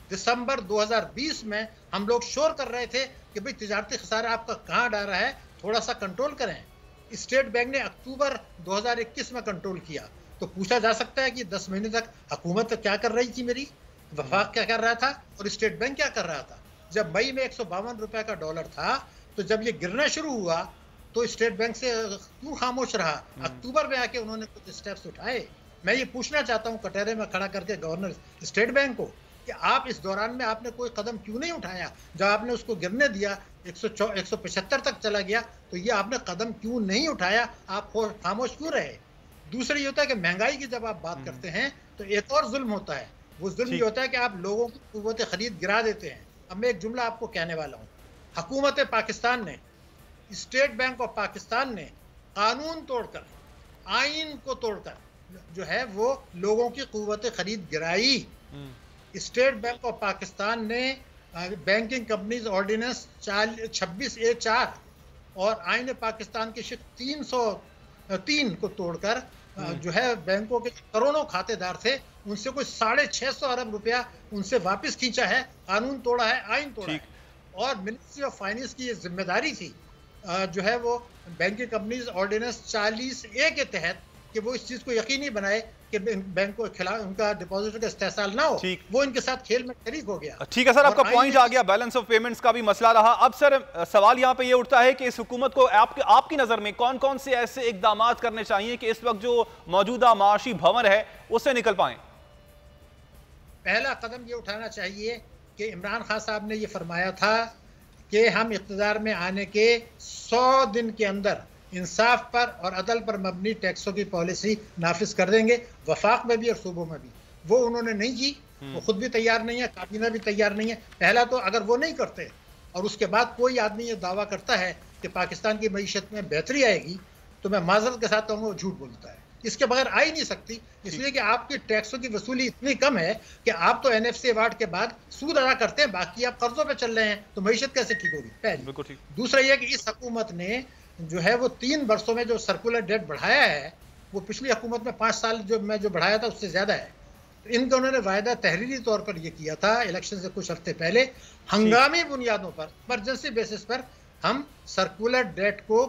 दिसंबर 2020 में हम लोग शोर कर रहे थे कि भाई तिजारती खसारा आपका कहाँ जा रहा है, थोड़ा सा कंट्रोल करें। स्टेट बैंक ने अक्टूबर 2021 में कंट्रोल किया। तो पूछा जा सकता है कि 10 महीने तक हुकूमत क्या कर रही थी, मेरी वफाक क्या कर रहा था और स्टेट बैंक क्या कर रहा था। जब मई में 152 रुपए का डॉलर था, तो जब ये गिरना शुरू हुआ तो स्टेट बैंक से क्यों खामोश रहा? अक्टूबर में आके उन्होंने कुछ स्टेप्स उठाए। मैं ये पूछना चाहता हूँ कटहरे में खड़ा करके गवर्नर स्टेट बैंक को कि आप इस दौरान में आपने कोई कदम क्यों नहीं उठाया? जब आपने उसको गिरने दिया 175 तक चला गया, तो ये आपने कदम क्यों नहीं उठाया? आप खामोश क्यों रहे? दूसरा ये होता है कि महंगाई की जब आप बात करते हैं तो एक और जुल्म होता है। वो जुल्म ये होता है कि आप लोगों की कुव्वत खरीद गिरा देते हैं। अब मैं एक जुमला आपको कहने वाला हूँ। हुकूमत पाकिस्तान ने, स्टेट बैंक ऑफ पाकिस्तान ने कानून तोड़कर, आइन को तोड़कर जो है वो लोगों की कुव्वत खरीद गिराई। स्टेट बैंक ऑफ पाकिस्तान ने बैंकिंग कंपनीज ऑर्डिनेंस 26A4 और आइन पाकिस्तान की शिक 303 को तोड़कर जो है बैंकों के करोड़ों खातेदार थे उनसे कोई 650 अरब रुपया उनसे वापस खींचा है। कानून तोड़ा है, आइन तोड़ा है। और मिनिस्ट्री ऑफ फाइनेंस की ये जिम्मेदारी थी जो है वो बैंकिंग कंपनीज ऑर्डिनेंस 40A के तहत कि वो इस चीज को यकीनी बनाए कि बैंक को खिलाफ उनका डिपॉजिट का इस्तेहसाल ना हो। वो इनके साथ खेल में शरीक हो गया। ठीक है सर, आपका पॉइंट आ गया। बैलेंस ऑफ पेमेंट्स का भी मसला रहा। अब सर सवाल यहाँ पे ये उठता है कि इस हुकूमत को आपकी नजर में कौन कौन से ऐसे इकदाम करने चाहिए कि इस वक्त जो मौजूदा माशी भंवर है उससे निकल पाए? पहला कदम ये उठाना चाहिए कि इमरान खान साहब ने ये फरमाया था कि हम इक़्तिदार में आने के 100 दिन के अंदर इंसाफ पर और अदल पर मबनी टैक्सों की पॉलिसी नाफिज कर देंगे, वफाक में भी और सूबों में भी। वो उन्होंने नहीं की, वो खुद भी तैयार नहीं है, काबीना भी तैयार नहीं है। पहला तो अगर वो नहीं करते और उसके बाद कोई आदमी ये दावा करता है कि पाकिस्तान की मईशत में बेहतरी आएगी, तो मैं माजरत के साथ कहूँगा वो झूठ बोलता है। इसके बगैर आ ही नहीं सकती, इसलिए कि आपकी टैक्सों की वसूली इतनी कम है कि आप तो NFC अवार्ड के बाद सूद अदा करते हैं, बाकी आप कर्जों पे चल रहे हैं, तो मईशत कैसे ठीक होगी? पहले। दूसरा यह कि इस हुकूमत ने जो है वो 3 वर्षों में जो सर्कुलर डेट बढ़ाया है वो पिछली हुकूमत में 5 साल जो बढ़ाया था उससे ज्यादा है। तो इनका उन्होंने वायदा तहरीरी तौर पर यह किया था इलेक्शन से कुछ हफ्ते पहले, हंगामी बुनियादों पर, इमरजेंसी बेसिस पर हम सर्कुलर डेट को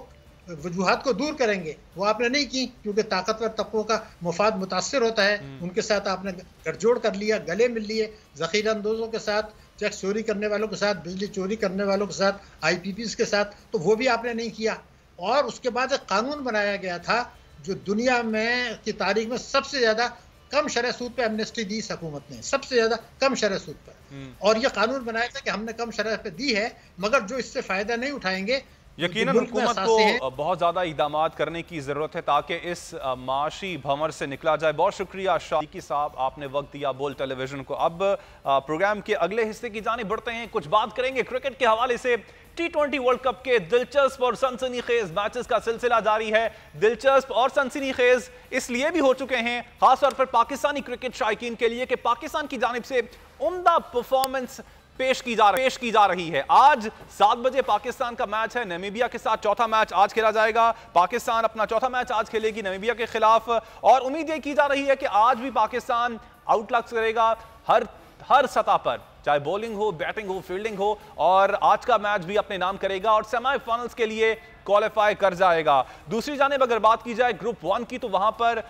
वजूहात को दूर करेंगे। वो आपने नहीं की क्योंकि ताकतवर तबकों का मुफाद मुतासर होता है, उनके साथ आपने गठजोड़ कर लिया, गले मिल लिए, जखीरा अंदोजों के साथ, टैक्स चोरी करने वालों के साथ, बिजली चोरी करने वालों के साथ, IPPs के साथ, तो वो भी आपने नहीं किया। और उसके बाद एक कानून बनाया गया था जो दुनिया में की तारीख में सबसे ज्यादा कम शरह सूद पे एमनेस्टी दी इस हुकूमत ने, सबसे ज्यादा कम शरह सूद पर। और ये कानून बनाया था कि हमने कम शरह पे दी है, मगर जो इससे फायदा नहीं उठाएंगे। यकीनन हुकूमत को बहुत ज्यादा इक़दाम करने की जरूरत है ताकि इस माशी भंवर से निकला जाए। बहुत शुक्रिया शाहिकी साहब, आपने वक्त दिया बोल टेलीविजन को। अब प्रोग्राम के अगले हिस्से की जानिब बढ़ते हैं। कुछ बात करेंगे क्रिकेट के हवाले से। T20 वर्ल्ड कप के दिलचस्प और सनसनीखेज मैचेस का सिलसिला जारी है। दिलचस्प और सनसनीखेज इसलिए भी हो चुके हैं खासतौर पर पाकिस्तानी क्रिकेट शायकीन के लिए कि पाकिस्तान की जानिब से उम्दा परफॉर्मेंस पेश की जा रही है। आज 7 बजे पाकिस्तान का मैच है नामीबिया के साथ। चौथा मैच आज खेला जाएगा। पाकिस्तान अपना चौथा मैच आज खेलेगी नामीबिया के खिलाफ और उम्मीद ये की जा रही है कि आज भी पाकिस्तान आउटलक्स करेगा हर सतह पर, चाहे बॉलिंग हो, बैटिंग हो, फील्डिंग हो, और आज का मैच भी अपने नाम करेगा और सेमीफाइनल्स के लिए क्वालिफाई कर जाएगा। दूसरी जानिब अगर बात की जाए ग्रुप 1 की, तो वहां पर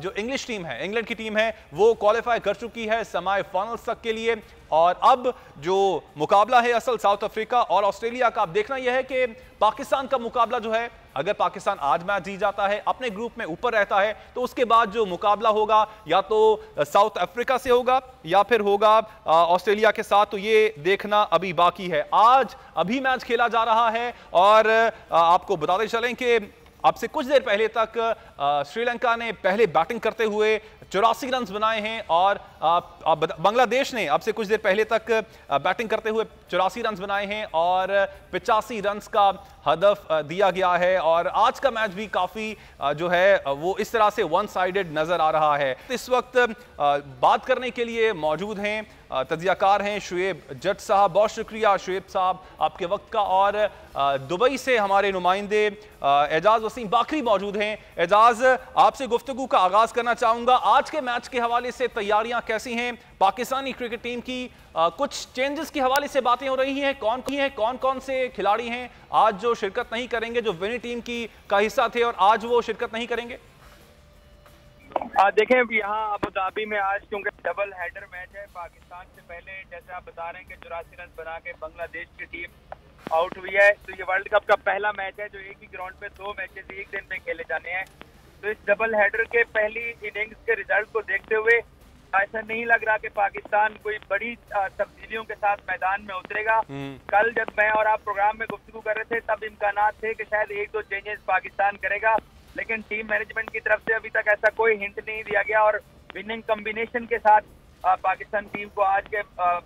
जो इंग्लिश टीम है, इंग्लैंड की टीम है, वो क्वालिफाई कर चुकी है सेमीफाइनल्स तक के लिए। और अब जो मुकाबला है असल साउथ अफ्रीका और ऑस्ट्रेलिया का, अब देखना यह है कि पाकिस्तान का मुकाबला जो है, अगर पाकिस्तान आज मैच जीत जाता है, अपने ग्रुप में ऊपर रहता है, तो उसके बाद जो मुकाबला होगा या तो साउथ अफ्रीका से होगा या फिर होगा ऑस्ट्रेलिया के साथ। तो ये देखना अभी बाकी है। आज अभी मैच खेला जा रहा है और आपको बताते चलें कि अब से कुछ देर पहले तक श्रीलंका ने पहले बैटिंग करते हुए 84 रन बनाए हैं और बांग्लादेश ने अब से कुछ देर पहले तक बैटिंग करते हुए 84 रन बनाए हैं और 85 रन का हदफ दिया गया है। और आज का मैच भी काफी जो है वो इस तरह से वन साइडेड नजर आ रहा है। इस वक्त बात करने के लिए मौजूद हैं तज्जियाकार हैं शुएब जट साहब। बहुत शुक्रिया शुएब साहब आपके वक्त का। और दुबई से हमारे नुमाइंदे एजाज वसीम बाकरी मौजूद हैं। एजाज, आपसे गुफ्तगू का आगाज करना चाहूंगा। आज के मैच के हवाले से तैयारियां कैसी हैं? पाकिस्तानी क्रिकेट टीम की कुछ चेंजेस के हवाले से बातें हो रही हैं। कौन कौन से खिलाड़ी हैं आज जो शिरकत नहीं करेंगे, जो विनिंग टीम की का हिस्सा थे और आज वो शिरकत नहीं करेंगे? देखें यहाँ अबू धाबी में आज क्योंकि डबल हेडर मैच है, पाकिस्तान से पहले जैसे आप बता रहे हैं कि 84 रन बना के बांग्लादेश की टीम आउट हुई है। तो ये वर्ल्ड कप का पहला मैच है जो एक ही ग्राउंड पे 2 मैचेस एक दिन में खेले जाने हैं। तो इस डबल हेडर के पहली इनिंग्स के रिजल्ट को देखते हुए ऐसा नहीं लग रहा कि पाकिस्तान कोई बड़ी तब्दीलियों के साथ मैदान में उतरेगा। कल जब मैं और आप प्रोग्राम में गुफ्तगू कर रहे थे तब इम्कानात थे कि शायद 1-2 चेंजेस पाकिस्तान करेगा, लेकिन टीम मैनेजमेंट की तरफ से अभी तक ऐसा कोई हिंट नहीं दिया गया और विनिंग कॉम्बिनेशन के साथ पाकिस्तान टीम को आज के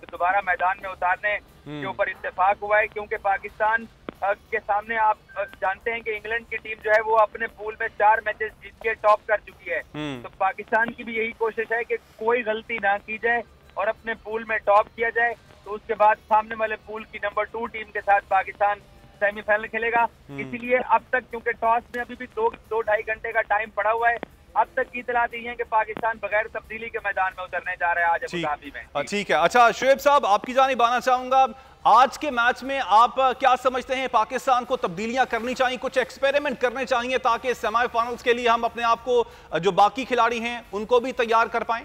दोबारा मैदान में उतारने के ऊपर इत्तेफाक हुआ है। क्योंकि पाकिस्तान के सामने आप जानते हैं कि इंग्लैंड की टीम जो है वो अपने पूल में 4 मैचेस जीत के टॉप कर चुकी है। तो पाकिस्तान की भी यही कोशिश है कि कोई गलती ना की जाए और अपने पूल में टॉप किया जाए। तो उसके बाद सामने वाले पूल की नंबर 2 टीम के साथ पाकिस्तान सेमीफाइनल खेलेगा। इसीलिए अब तक क्योंकि टॉस में अभी भी 2-2.5 घंटे का टाइम पड़ा हुआ है, अब तक की इतला दी है कि पाकिस्तान बगैर तब्दीली के मैदान में उतरने जा रहा है आज अबू धाबी में। ठीक है। अच्छा शुएब साहब, आपकी जानिब आना चाहूंगा। आज के मैच में आप क्या समझते हैं, पाकिस्तान को तब्दीलियां करनी चाहिए, कुछ एक्सपेरिमेंट करने चाहिए ताकि सेमीफाइनल्स के लिए हम अपने आप को जो बाकी खिलाड़ी हैं उनको भी तैयार कर पाएं?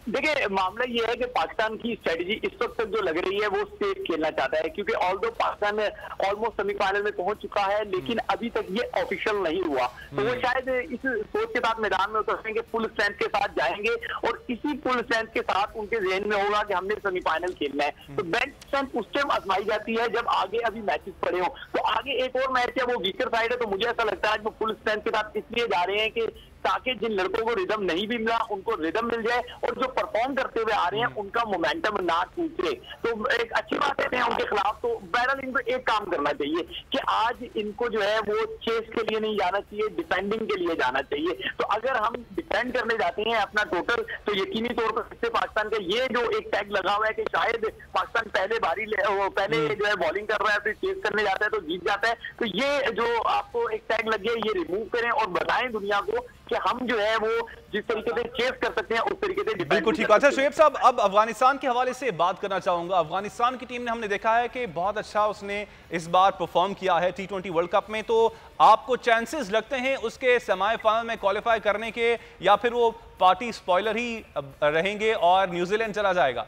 देखिए मामला ये है कि पाकिस्तान की स्ट्रेटजी इस वक्त तक जो लग रही है वो सेफ खेलना चाहता है, क्योंकि ऑल्दो पाकिस्तान ऑलमोस्ट सेमीफाइनल में पहुंच चुका है लेकिन अभी तक ये ऑफिशियल नहीं हुआ। तो वो शायद इस सोच के साथ मैदान में उतरेंगे, फुल स्ट्रेंथ के साथ जाएंगे और इसी फुल स्ट्रेंथ के साथ उनके जहन में होगा कि हमने सेमीफाइनल खेलना है। तो बेंच स्ट्रेंथ उस टाइम आजमाई जाती है जब आगे अभी मैचेस पड़े हो। तो आगे एक और मैच है वो वीकर साइड है, तो मुझे ऐसा लगता है कि वो फुल स्ट्रेंथ के साथ इसलिए जा रहे हैं कि ताकि जिन लड़कों को रिदम नहीं भी मिला उनको रिदम मिल जाए और जो परफॉर्म करते हुए आ रहे हैं उनका मोमेंटम ना टूटे। तो एक अच्छी बात है उनके खिलाफ। तो बहरहाल इनको एक काम करना चाहिए कि आज इनको जो है वो चेस के लिए नहीं जाना चाहिए, डिफेंडिंग के लिए जाना चाहिए। तो अगर हम डिफेंड करने जाते हैं अपना टोटल, तो यकीनी तौर पर इससे पाकिस्तान का ये जो एक टैग लगा हुआ है कि शायद पाकिस्तान पहले जो है बॉलिंग कर रहा है फिर चेस करने जाता है तो जीत जाता है। तो ये जो आपको एक टैग लग गया ये रिमूव करें और बताएं दुनिया को कि हम जो है वो जिस तरीके से चेस कर सकते हैं उस तरीके से। बिल्कुल ठीक। अच्छा शुएब साहब, अब अफगानिस्तान के हवाले से बात करना चाहूंगा। अफगानिस्तान की टीम ने हमने देखा है कि बहुत अच्छा उसने इस बार परफॉर्म किया है T20 वर्ल्ड कप में। तो आपको चांसेस लगते हैं उसके सेमीफाइनल में क्वालिफाई करने के, या फिर वो पार्टी स्पॉइलर ही रहेंगे और न्यूजीलैंड चला जाएगा?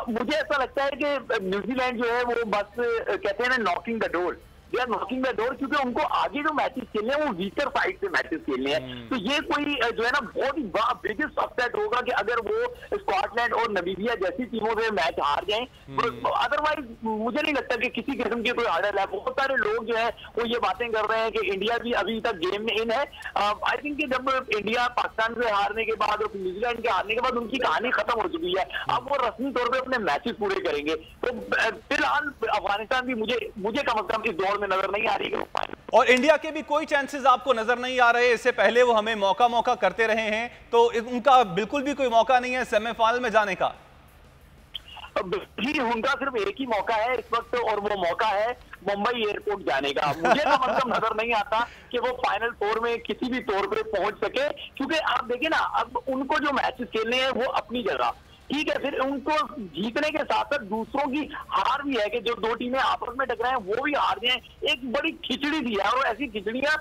मुझे ऐसा लगता है कि न्यूजीलैंड जो है वो बस कहते हैं ना knocking the door, they are knocking the door, क्योंकि उनको आगे जो मैचेस खेलने हैं वो वीकर साइड से मैचेस खेलने हैं। तो ये कोई जो है ना बहुत ही बिगेस्ट अपसेट होगा कि अगर वो स्कॉटलैंड और नमीबिया जैसी टीमों से मैच हार जाएं। अदरवाइज मुझे नहीं लगता कि किसी किस्म की कोई हर्डल है। बहुत सारे लोग जो है वो ये बातें कर रहे हैं कि इंडिया भी अभी तक गेम में इन है। आई थिंक कि जब इंडिया पाकिस्तान से हारने के बाद और न्यूजीलैंड के हारने के बाद उनकी कहानी खत्म हो चुकी है। अब वो रस्मी तौर पर अपने मैचेस पूरे करेंगे। तो फिलहाल अफगानिस्तान भी मुझे कम से कम इस दौर में नजर नहीं आ रही है। और इंडिया के भी कोई चांसेस आपको नजर नहीं आ रहे? इससे पहले वो हमें मौका करते रहे हैं, तो उनका बिल्कुल भी कोई मौका नहीं है सेमीफाइनल में जाने का? जी उनका सिर्फ एक ही मौका है इस वक्त और वो मौका है मुंबई एयरपोर्ट जाने का। मुझे तो मतलब नजर नहीं आता कि वो फाइनल 4 में किसी भी तौर पर पहुंच सके, क्योंकि आप देखिए ना अब उनको जो मैचेस खेलने हैं वो अपनी जगह ठीक है, फिर उनको जीतने के साथ साथ दूसरों की हार भी है कि जो 2 टीमें आपस में टकराएं वो भी हार जाएं। एक बड़ी खिचड़ी दी है और ऐसी खिचड़ियां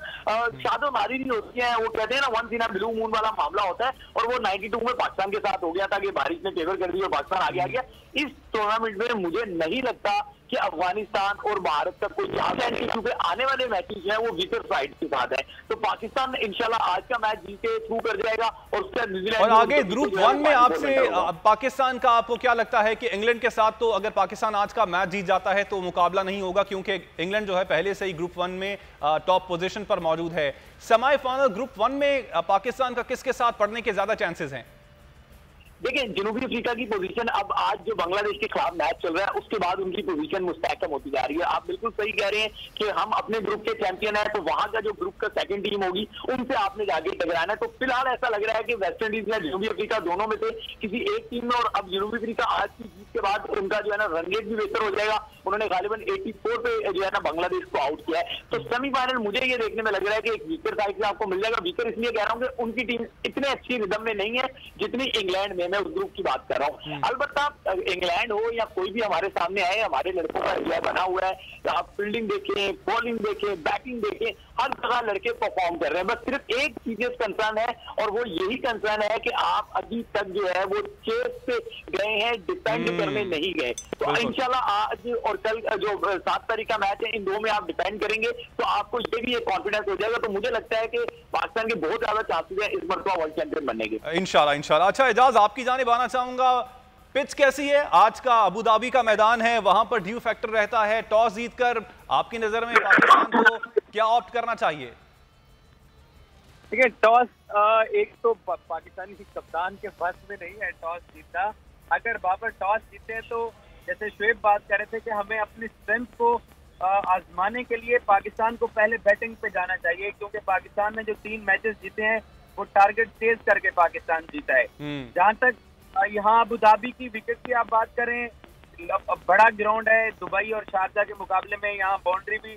शादो नारी नहीं होती हैं। वो कहते हैं ना once in a blue moon वाला मामला होता है और वो 92 में पाकिस्तान के साथ हो गया था कि बारिश ने फेवर कर दी और पाकिस्तान आगे आ गया। इस टूर्नामेंट में मुझे नहीं लगता कि अफगानिस्तान और भारत का कोई क्योंकि आने वाले मैचेस हैं वो वीकर साइड के साथ है। तो पाकिस्तान इंशाल्लाह आज का मैच जीते थ्रू कर जाएगा और उसके बाद न्यूजीलैंड। और आगे ग्रुप 1 में आपसे पाकिस्तान का आपको क्या लगता है कि इंग्लैंड के साथ तो अगर पाकिस्तान आज का मैच जीत जाता है तो मुकाबला नहीं होगा, क्योंकि इंग्लैंड जो है पहले से ही ग्रुप 1 में टॉप पोजीशन पर मौजूद है। सेमीफाइनल ग्रुप 1 में पाकिस्तान का किसके साथ पड़ने के ज्यादा चांसेस हैं? देखिए, जनूबी अफ्रीका की पोजीशन अब आज जो बांग्लादेश के खिलाफ मैच चल रहा है उसके बाद उनकी पोजीशन मुस्तहकम होती जा रही है। आप बिल्कुल सही कह रहे हैं कि हम अपने ग्रुप के चैंपियन हैं, तो वहां का जो ग्रुप का सेकंड टीम होगी उनसे आपने जाके टकराना है। तो फिलहाल ऐसा लग रहा है कि वेस्ट इंडीज या जनूबी अफ्रीका दोनों में से किसी एक टीम में, और अब जनूबी अफ्रीका आज की जीत के बाद उनका जो है ना रन रेट भी बेहतर हो जाएगा। उन्होंने गालिबन 84 पे जो है ना बांग्लादेश को आउट किया है। तो सेमीफाइनल मुझे ये देखने में लग रहा है कि एक वीकर साइड से आपको मिल जाएगा। वीकर इसलिए कह रहा हूँ कि उनकी टीम इतने अच्छी रिदम में नहीं है जितनी इंग्लैंड में, मैं उस ग्रुप की बात कर रहा हूँ। अलबत्ता इंग्लैंड हो या कोई भी हमारे सामने आए, हमारे लड़कों का इंडिया बना हुआ है। आप फील्डिंग देखें, बॉलिंग देखें, बैटिंग देखें, हर जगह लड़के परफॉर्म कर रहे हैं। बस सिर्फ एक सीरियस कंसर्न है और वो यही कंसर्न है कि आप अभी तक जो है वो चेस पे गए हैं, डिपेंड करने नहीं गए। तो इंशाल्लाह आज और कल जो 7 तारीख का मैच है, इन दो में आप डिपेंड करेंगे तो आपको ये भी एक कॉन्फिडेंस हो जाएगा। तो मुझे लगता है कि पाकिस्तान के बहुत ज्यादा चांसेस है इस मरतबा वर्ल्ड चैंपियन बनने के। इंशाल्लाह। अच्छा एजाज, आपकी जानिब आना चाहूंगा, पिच कैसी है? आज का अबू धाबी का मैदान है, वहां पर ड्यू फैक्टर रहता है। टॉस जीतकर आपकी नजर में पाकिस्तान को क्या ऑप्ट करना चाहिए? देखिए, टॉस एक तो पाकिस्तानी कप्तान के बस में नहीं है टॉस जीतना। अगर बाबर टॉस जीते तो जैसे शुएब बात कर रहे थे कि हमें अपनी स्ट्रेंथ को आजमाने के लिए पाकिस्तान को पहले बैटिंग पे जाना चाहिए, क्योंकि पाकिस्तान ने जो 3 मैचेस जीते हैं वो टारगेट चेज करके पाकिस्तान जीता है। जहां तक यहाँ अबू धाबी की विकेट की आप बात करें, बड़ा ग्राउंड है, दुबई और शारजा के मुकाबले में यहाँ बाउंड्री भी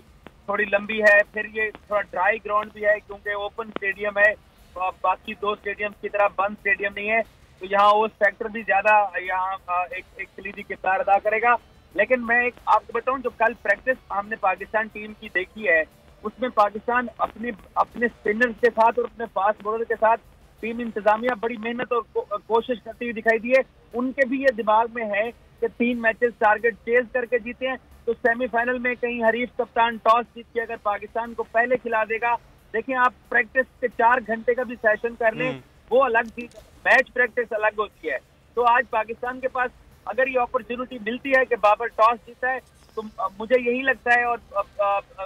थोड़ी लंबी है, फिर ये थोड़ा ड्राई ग्राउंड भी है क्योंकि ओपन स्टेडियम है, तो बाकी 2 स्टेडियम की तरह बंद स्टेडियम नहीं है, तो यहाँ ओस फैक्टर भी ज्यादा यहाँ एक कलीदी किरदार अदा करेगा। लेकिन मैं एक आपको बताऊं, जो कल प्रैक्टिस हमने पाकिस्तान टीम की देखी है उसमें पाकिस्तान अपने स्पिनर्स के साथ और अपने फास्ट बॉलर के साथ टीम इंतजामिया बड़ी मेहनत और कोशिश करती हुई दिखाई दी है। उनके भी ये दिमाग में है कि 3 मैचेस टारगेट चेज करके जीते हैं, तो सेमीफाइनल में कहीं हरीफ कप्तान टॉस जीत के अगर पाकिस्तान को पहले खिला देगा। देखिए, आप प्रैक्टिस के 4 घंटे का भी सेशन कर लें वो अलग चीज, मैच प्रैक्टिस अलग होती है। तो आज पाकिस्तान के पास अगर ये अपॉर्चुनिटी मिलती है कि बाबर टॉस जीता है तो मुझे यही लगता है और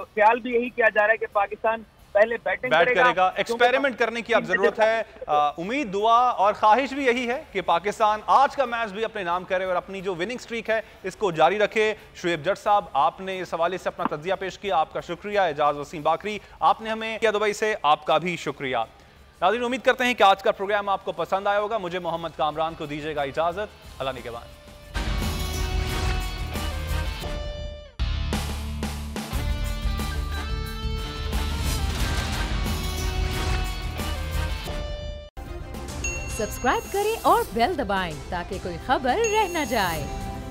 ख्याल भी यही किया जा रहा है कि पाकिस्तान पहले बैटिंग करेगा। एक्सपेरिमेंट करने की अब जरूरत है। उम्मीद, दुआ और ख्वाहिश भी यही है कि पाकिस्तान आज का मैच भी अपने नाम करे और अपनी जो विनिंग स्ट्रीक है इसको जारी रखे। शुएब जट साहब, आपने इस हवाले से अपना तज्जिया पेश किया, आपका शुक्रिया। एजाज वसीम बाकरी, आपने हमें किया दुबई से, आपका भी शुक्रिया। नाज़रीन, उम्मीद करते हैं कि आज का प्रोग्राम आपको पसंद आया होगा। मुझे मोहम्मद कामरान को दीजिएगा इजाजत। अल्लाह निगहबान। सब्सक्राइब करें और बेल दबाएं ताकि कोई खबर रह न जाए।